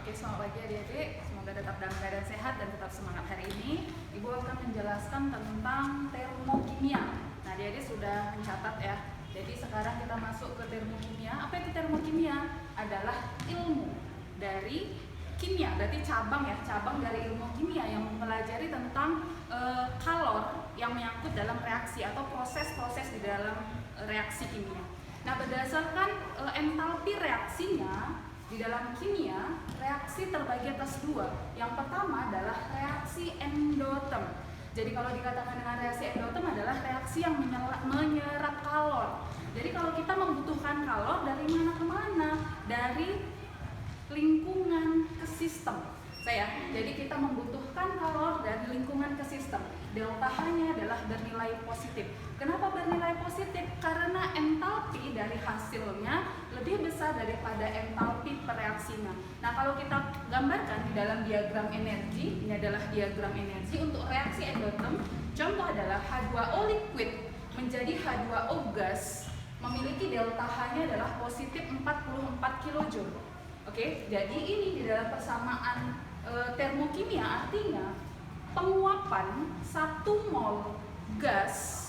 Oke, selamat pagi adik-adik. Semoga tetap dalam keadaan sehat dan tetap semangat hari ini. Ibu akan menjelaskan tentang termokimia. Nah, adik-adik sudah mencatat ya. Jadi sekarang kita masuk ke termokimia. Apa itu termokimia? Adalah ilmu dari kimia, berarti cabang dari ilmu kimia yang mempelajari tentang kalor yang menyangkut dalam reaksi atau proses-proses di dalam reaksi kimia. Nah, berdasarkan entalpi reaksinya di dalam kimia, reaksi terbagi atas dua. Yang pertama adalah reaksi endoterm. Jadi kalau dikatakan dengan reaksi endoterm adalah reaksi yang menyerap kalor. Jadi kalau kita membutuhkan kalor dari mana ke mana? Dari lingkungan ke sistem. Jadi kita membutuhkan kalor dari lingkungan ke sistem. Delta H-nya adalah bernilai positif. Kenapa bernilai positif? Karena entalpi dari hasilnya lebih besar daripada entalpi pereaksinya. Nah, kalau kita gambarkan di dalam diagram energi, ini adalah diagram energi untuk reaksi endoterm. Contoh adalah H2O liquid menjadi H2O gas memiliki delta H-nya adalah positif 44 kJ. Oke, jadi ini di dalam persamaan termokimia artinya penguapan 1 mol gas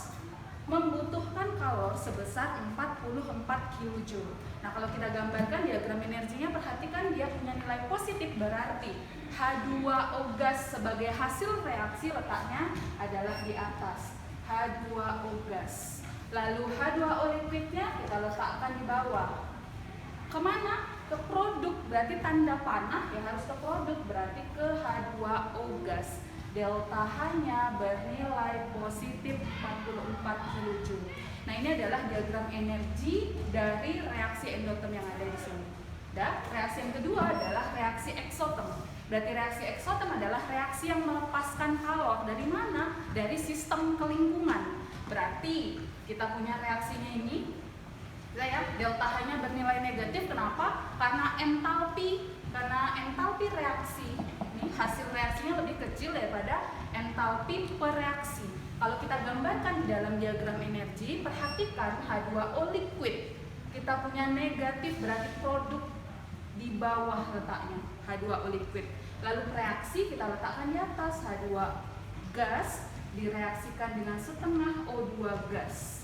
membutuhkan kalor sebesar 44 kJ. Nah, kalau kita gambarkan diagram energinya, perhatikan dia punya nilai positif, berarti H2O gas sebagai hasil reaksi letaknya adalah di atas H2O gas. Lalu H2O liquidnya kita letakkan di bawah. Kemana? Ke produk, berarti tanda panah ya harus ke produk, berarti ke H2O gas. Delta H-nya bernilai positif 44 kJ. Nah, ini adalah diagram energi dari reaksi endoterm yang ada di sini. Dan reaksi yang kedua adalah reaksi eksoterm. Berarti reaksi eksoterm adalah reaksi yang melepaskan kalor dari mana? Dari sistem ke lingkungan. Berarti kita punya reaksinya ini. Delta H-nya bernilai negatif. Kenapa? Karena entalpi reaksi ini hasil reaksinya lebih kecil daripada entalpi pereaksi. Kalau kita gambarkan di dalam diagram energi, perhatikan H2O liquid kita punya negatif, berarti produk di bawah letaknya H2O liquid. Lalu reaksi kita letakkan di atas, H2 gas direaksikan dengan setengah O2 gas.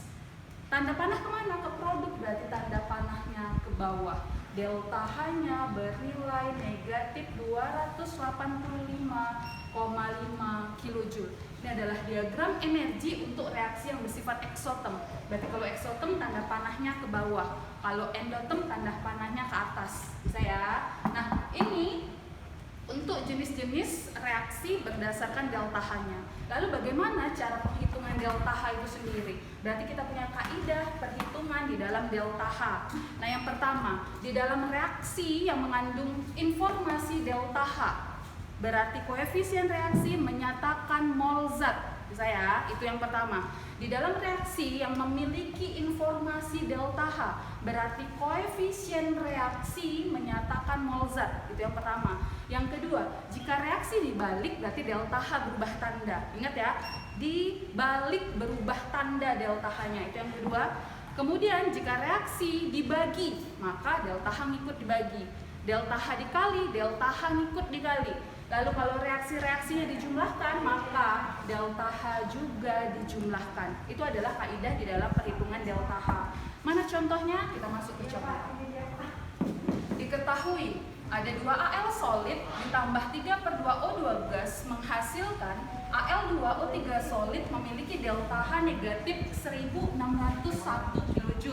Tanda panah kemana? Ke produk, berarti tanda panahnya ke bawah. Delta H-nya bernilai negatif 285,5 kJ. Ini adalah diagram energi untuk reaksi yang bersifat eksoterm. Berarti kalau eksoterm tanda panahnya ke bawah, kalau endoterm tanda panahnya ke atas. Bisa ya? Nah, ini untuk jenis-jenis reaksi berdasarkan delta H-nya. Lalu bagaimana cara penghitungan delta H itu sendiri? Berarti kita punya kaidah perhitungan di dalam delta H. Nah, yang pertama, di dalam reaksi yang mengandung informasi delta H, berarti koefisien reaksi menyatakan mol zat. Bisa ya? Itu yang pertama. Di dalam reaksi yang memiliki informasi delta H, berarti koefisien reaksi menyatakan mol zat. Itu yang pertama. Yang kedua, jika reaksi dibalik berarti delta H berubah tanda. Ingat ya, dibalik berubah tanda delta H-nya. Itu yang kedua. Kemudian jika reaksi dibagi, maka delta H ngikut dibagi. Delta H dikali, delta H ngikut dikali. Lalu kalau reaksi-reaksinya dijumlahkan, maka delta H juga dijumlahkan. Itu adalah kaidah di dalam perhitungan delta H. Mana contohnya? Kita masuk ke contoh. Diketahui ada 2 Al solid ditambah 3/2O2 gas menghasilkan Al2O3 solid memiliki delta H negatif 1601 kJ.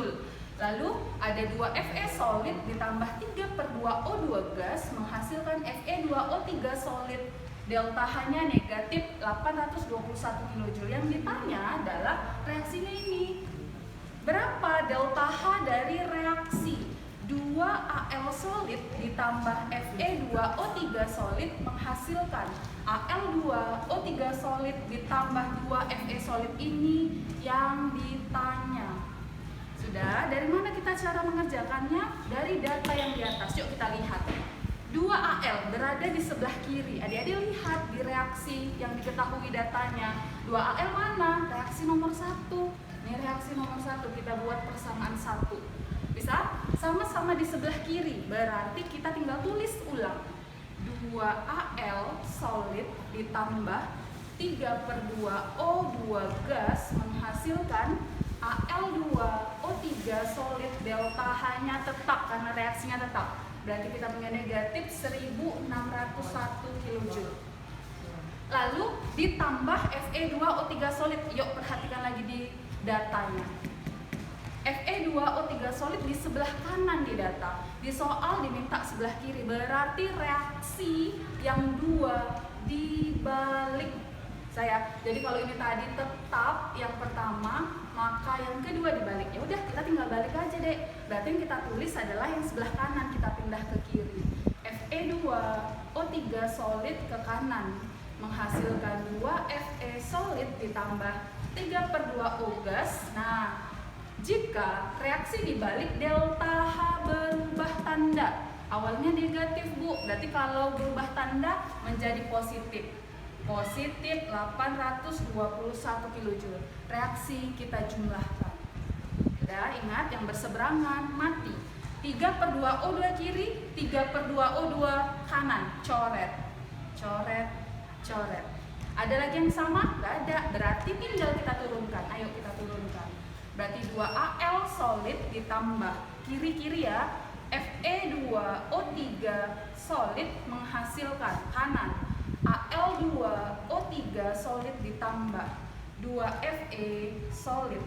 Lalu ada 2 Fe solid ditambah 3/2O2 gas menghasilkan Fe2O3 solid, delta H-nya negatif 821 kJ. Yang ditanya adalah reaksinya ini. Berapa delta H dari reaksi 2 Al solid ditambah Fe2O3 solid menghasilkan Al2O3 solid ditambah 2 Fe solid ini yang ditanya. Sudah, dari mana kita cara mengerjakannya? Dari data yang di atas. Yuk kita lihat. 2 Al berada di sebelah kiri. Adik-adik lihat di reaksi yang diketahui datanya. 2 Al mana? Reaksi nomor 1. Ini reaksi nomor 1. Kita buat persamaan 1. Bisa? Sama-sama di sebelah kiri. Berarti kita tinggal tulis ulang. 2Al solid ditambah 3/2O2 gas menghasilkan Al2O3 solid, delta H-nya tetap karena reaksinya tetap. Berarti kita punya negatif 1601 kJ. Lalu ditambah Fe2O3 solid. Yuk perhatikan lagi di datanya. Fe2O3 solid di sebelah kanan di data. Di soal diminta sebelah kiri. Berarti reaksi yang dua dibalik. Jadi kalau ini tadi tetap yang pertama, maka yang kedua dibalik. Ya udah, kita tinggal balik aja deh. Berarti yang kita tulis adalah yang sebelah kanan, kita pindah ke kiri. Fe2O3 solid ke kanan menghasilkan 2Fe solid ditambah 3/2O gas. Nah, jika reaksi dibalik delta H berubah tanda. Awalnya negatif, Bu. Berarti kalau berubah tanda menjadi positif. Positif 821 kJ. Reaksi kita jumlahkan. Udah, ingat yang berseberangan mati. 3/2O2 kiri, 3/2O2 kanan. Coret. Coret, coret. Ada lagi yang sama? Gak ada. Berarti tinggal kita turunkan. Ayo kita turunkan. Berarti 2Al solid ditambah kiri-kiri ya. Fe2O3 solid menghasilkan kanan. Al2O3 solid ditambah 2Fe solid.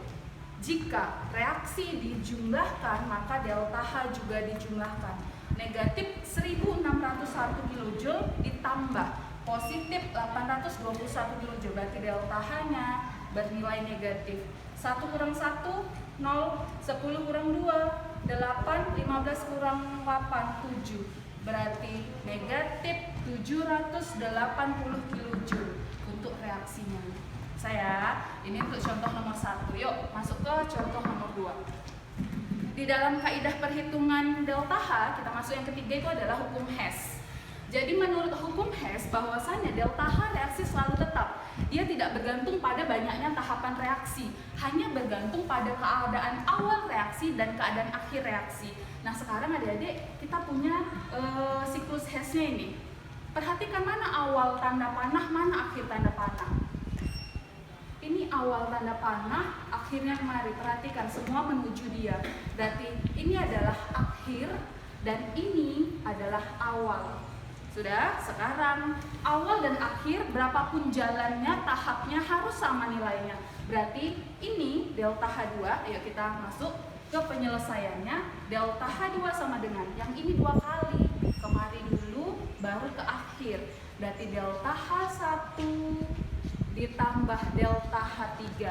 Jika reaksi dijumlahkan, maka delta H juga dijumlahkan. Negatif 1601 kJ ditambah positif 821 kJ. Berarti delta H-nya bernilai negatif. 1 kurang 1, 0, 10 kurang 2, 8, 15 kurang 8, 7. Berarti negatif 780 kJ untuk reaksinya. Ini untuk contoh nomor 1. Yuk masuk ke contoh nomor 2. Di dalam kaidah perhitungan delta H, kita masuk yang ketiga, itu adalah hukum Hess. Jadi menurut hukum Hess, bahwasanya delta H reaksi selalu tetap. Dia tidak bergantung pada banyaknya tahapan reaksi, hanya bergantung pada keadaan awal reaksi dan keadaan akhir reaksi. Nah, sekarang adik-adik kita punya siklus Hess-nya ini. Perhatikan mana awal tanda panah, mana akhir tanda panah. Ini awal tanda panah, akhirnya kemari. Perhatikan, semua menuju dia. Berarti ini adalah akhir dan ini adalah awal. Sudah, sekarang awal dan akhir berapapun jalannya, tahapnya harus sama nilainya. Berarti ini delta H2, ayo kita masuk ke penyelesaiannya. Delta H2 sama dengan yang ini 2 kali. Kemari dulu, baru ke akhir. Berarti delta H1 ditambah delta H3.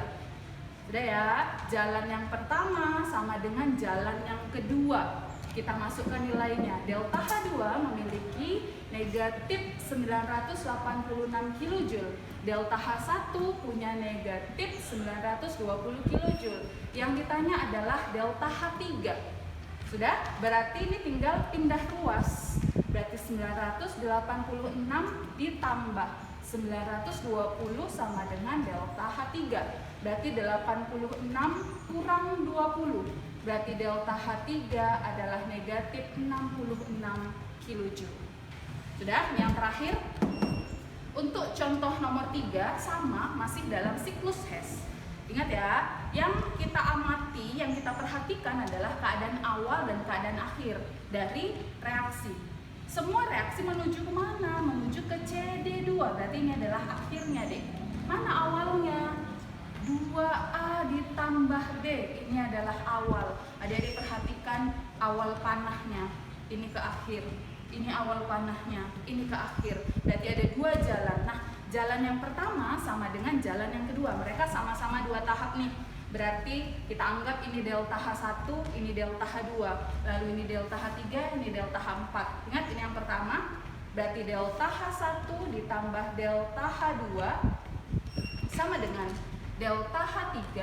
Sudah ya, jalan yang pertama sama dengan jalan yang kedua. Kita masukkan nilainya. Delta H2 memiliki negatif 986 kJ. Delta H1 punya negatif 920 kJ. Yang ditanya adalah delta H3. Sudah? Berarti ini tinggal pindah ruas. Berarti 986 ditambah 920 sama dengan delta H3. Berarti 86 kurang 20. Berarti delta H3 adalah negatif 66 kJ. Sudah? Yang terakhir, untuk contoh nomor 3 sama, masih dalam siklus Hess. Ingat ya, yang kita amati, yang kita perhatikan adalah keadaan awal dan keadaan akhir dari reaksi. Semua reaksi menuju kemana? Menuju ke CD2. Berarti ini adalah akhirnya, deh. Mana awalnya? 2A ditambah D. Ini adalah awal. Adik-adik perhatikan awal panahnya. Ini ke akhir. Ini awal panahnya. Ini ke akhir. Berarti ada 2 jalan. Nah, jalan yang pertama sama dengan jalan yang kedua. Mereka sama-sama 2 tahap nih. Berarti kita anggap ini delta H1, ini delta H2, lalu ini delta H3, ini delta H4. Ingat, ini yang pertama. Berarti delta H1 ditambah delta H2 sama dengan delta H3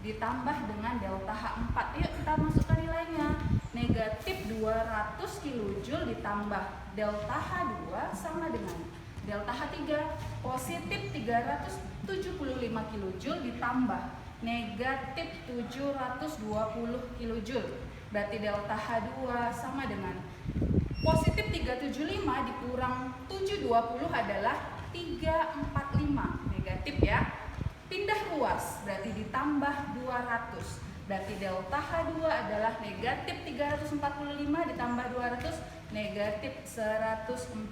ditambah dengan delta H4. Yuk kita masukkan nilainya. Negatif 200 kJ ditambah delta H2 sama dengan delta H3 positif 375 kJ ditambah negatif 720 kJ. Berarti delta H2 sama dengan positif 375 375 dikurang 720 adalah 345, negatif ya. Pindah ruas berarti ditambah 200. Berarti delta H2 adalah negatif 345 ditambah 200, negatif 145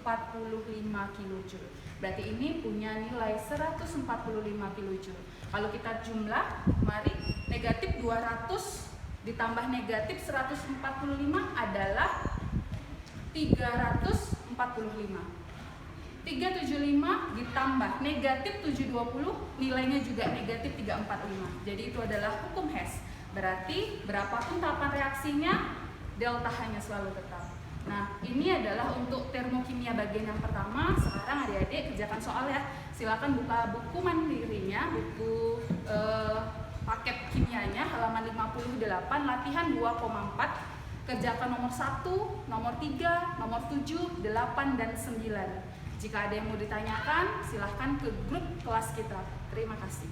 kilojoule. Berarti ini punya nilai 145 kilojoule. Kalau kita jumlah, mari negatif 200 ditambah negatif 145 adalah 345. 375 ditambah negatif 720, nilainya juga negatif 345. Jadi itu adalah hukum Hess. Berarti berapapun tahapan reaksinya, delta H-nya selalu tetap. Nah, ini adalah untuk termokimia bagian yang pertama. Sekarang adik-adik kerjakan soal ya. Silakan buka buku mandirinya, buku paket kimianya halaman 58, latihan 2,4. Kerjakan nomor 1, nomor 3, nomor 7, 8, dan 9. Jika ada yang mau ditanyakan, silahkan ke grup kelas kita. Terima kasih.